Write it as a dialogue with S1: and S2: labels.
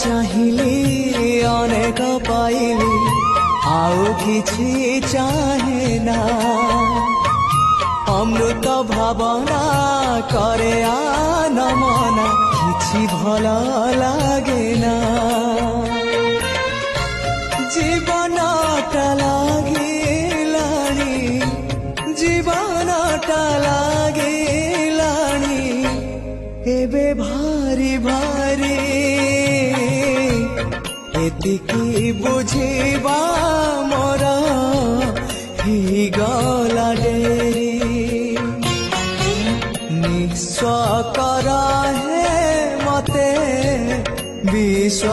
S1: चाहिली अनेक पाइली आउ किछि चाहे ना अमृत भावना करे आनमना किछि भल लागे ना जीवनटा लागिलाणी जीवनटा लागिलाणी एबे भारी भारी एतिकी बुझिबा मोर ही गला डेरी निस्व कर हे मते विश्व